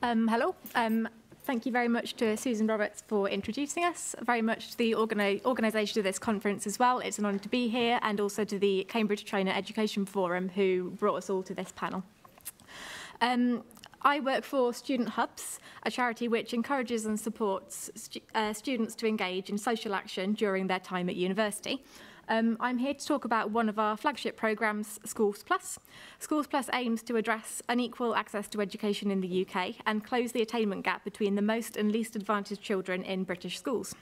Hello. Thank you very much to Susan Roberts for introducing us, very much to the organisation of this conference as well. It's an honour to be here, and also to the Cambridge Trainer Education Forum who brought us all to this panel. I work for Student Hubs, a charity which encourages and supports students to engage in social action during their time at university. I'm here to talk about one of our flagship programmes, Schools Plus. Schools Plus aims to address unequal access to education in the UK and close the attainment gap between the most and least advantaged children in British schools.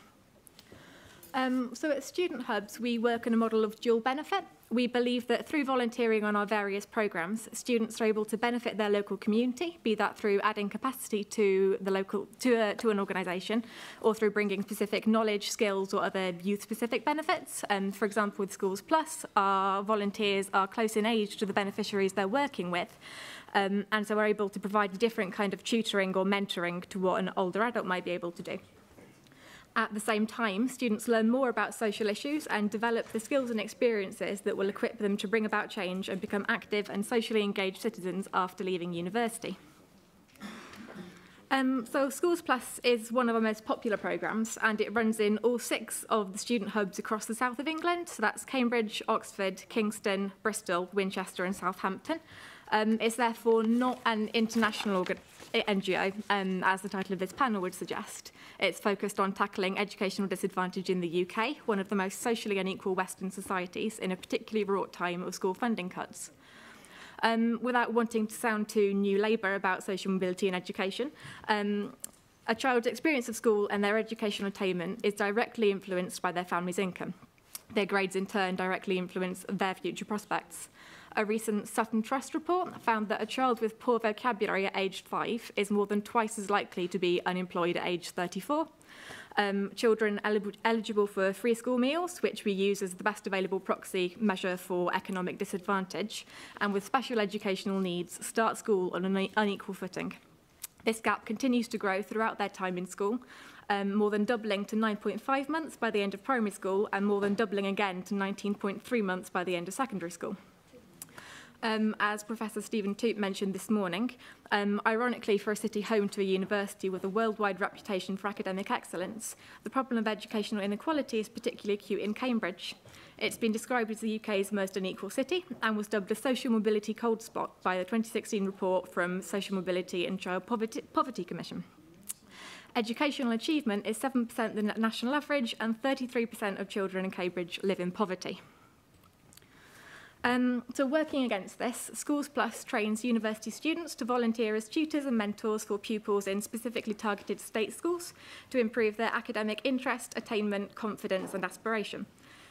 So at Student Hubs, we work on a model of dual benefit. We believe that through volunteering on our various programmes, students are able to benefit their local community, be that through adding capacity to an organisation, or through bringing specific knowledge, skills, or other youth-specific benefits. For example, with Schools Plus, our volunteers are close in age to the beneficiaries they're working with, and so we're able to provide a different kind of tutoring or mentoring to what an older adult might be able to do. At the same time, students learn more about social issues and develop the skills and experiences that will equip them to bring about change and become active and socially engaged citizens after leaving university. So Schools Plus is one of our most popular programmes, and it runs in all 6 of the student hubs across the south of England. So that's Cambridge, Oxford, Kingston, Bristol, Winchester and Southampton. It's therefore not an international NGO, as the title of this panel would suggest. It's focused on tackling educational disadvantage in the UK, one of the most socially unequal Western societies, in a particularly fraught time of school funding cuts. Without wanting to sound too New Labour about social mobility in education, a child's experience of school and their educational attainment is directly influenced by their family's income. Their grades, in turn, directly influence their future prospects. A recent Sutton Trust report found that a child with poor vocabulary at age 5 is more than twice as likely to be unemployed at age 34. Children eligible for free school meals, which we use as the best available proxy measure for economic disadvantage, and with special educational needs, start school on an unequal footing. This gap continues to grow throughout their time in school, more than doubling to 9.5 months by the end of primary school, and more than doubling again to 19.3 months by the end of secondary school. As Professor Stephen Toot mentioned this morning, ironically for a city home to a university with a worldwide reputation for academic excellence, the problem of educational inequality is particularly acute in Cambridge. It's been described as the UK's most unequal city and was dubbed a social mobility cold spot by the 2016 report from Social Mobility and Child Poverty Commission. Educational achievement is 7% the national average, and 33% of children in Cambridge live in poverty. So working against this, Schools Plus trains university students to volunteer as tutors and mentors for pupils in specifically targeted state schools to improve their academic interest, attainment, confidence and aspiration.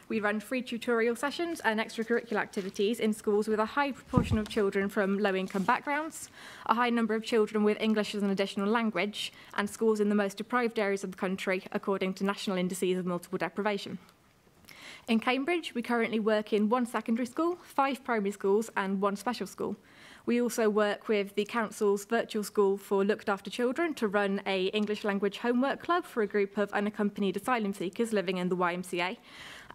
We run free tutorial sessions and extracurricular activities in schools with a high proportion of children from low-income backgrounds, a high number of children with English as an additional language, and schools in the most deprived areas of the country, according to national indices of multiple deprivation. In Cambridge, we currently work in 1 secondary school, 5 primary schools and 1 special school. We also work with the Council's virtual school for looked after children to run an English language homework club for a group of unaccompanied asylum seekers living in the YMCA,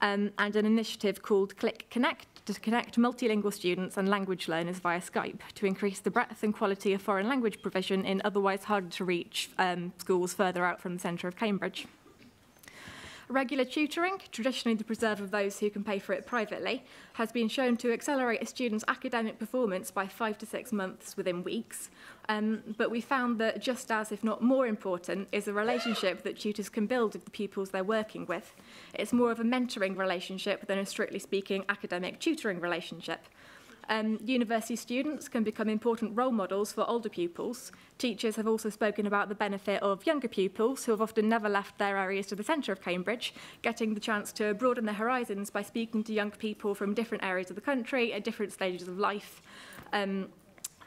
and an initiative called Click Connect to connect multilingual students and language learners via Skype to increase the breadth and quality of foreign language provision in otherwise harder to reach schools further out from the centre of Cambridge. Regular tutoring, traditionally the preserve of those who can pay for it privately, has been shown to accelerate a student's academic performance by 5 to 6 months within weeks. But we found that just as, if not more important, is the relationship that tutors can build with the pupils they're working with. It's more of a mentoring relationship than a strictly speaking academic tutoring relationship. University students can become important role models for older pupils. Teachers have also spoken about the benefit of younger pupils who have often never left their areas to the centre of Cambridge, getting the chance to broaden their horizons by speaking to young people from different areas of the country at different stages of life, and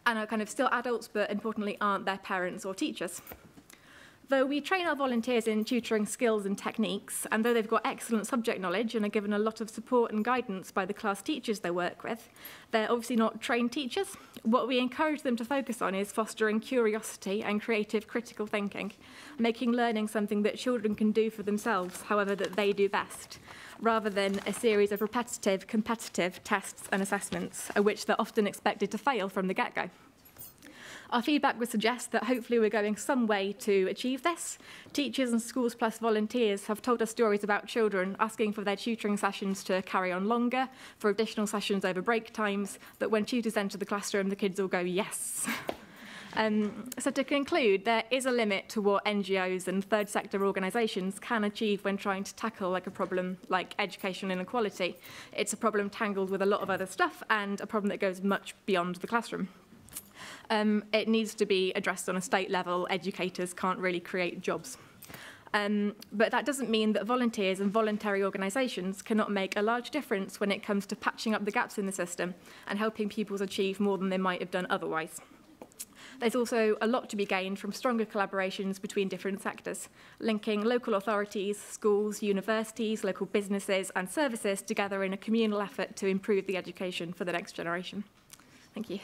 are kind of still adults, but importantly aren't their parents or teachers. Though we train our volunteers in tutoring skills and techniques, and though they've got excellent subject knowledge and are given a lot of support and guidance by the class teachers they work with, they're obviously not trained teachers. What we encourage them to focus on is fostering curiosity and creative critical thinking, making learning something that children can do for themselves, however that they do best, rather than a series of repetitive, competitive tests and assessments, at which they're often expected to fail from the get-go. Our feedback would suggest that hopefully we're going some way to achieve this. Teachers and Schools Plus volunteers have told us stories about children asking for their tutoring sessions to carry on longer, for additional sessions over break times, that when tutors enter the classroom, the kids all go, yes. So to conclude, there is a limit to what NGOs and third sector organisations can achieve when trying to tackle a problem like education inequality. It's a problem tangled with a lot of other stuff and a problem that goes much beyond the classroom. It needs to be addressed on a state level. Educators can't really create jobs. But that doesn't mean that volunteers and voluntary organisations cannot make a large difference when it comes to patching up the gaps in the system and helping pupils achieve more than they might have done otherwise. There's also a lot to be gained from stronger collaborations between different sectors, linking local authorities, schools, universities, local businesses and services together in a communal effort to improve the education for the next generation. Thank you.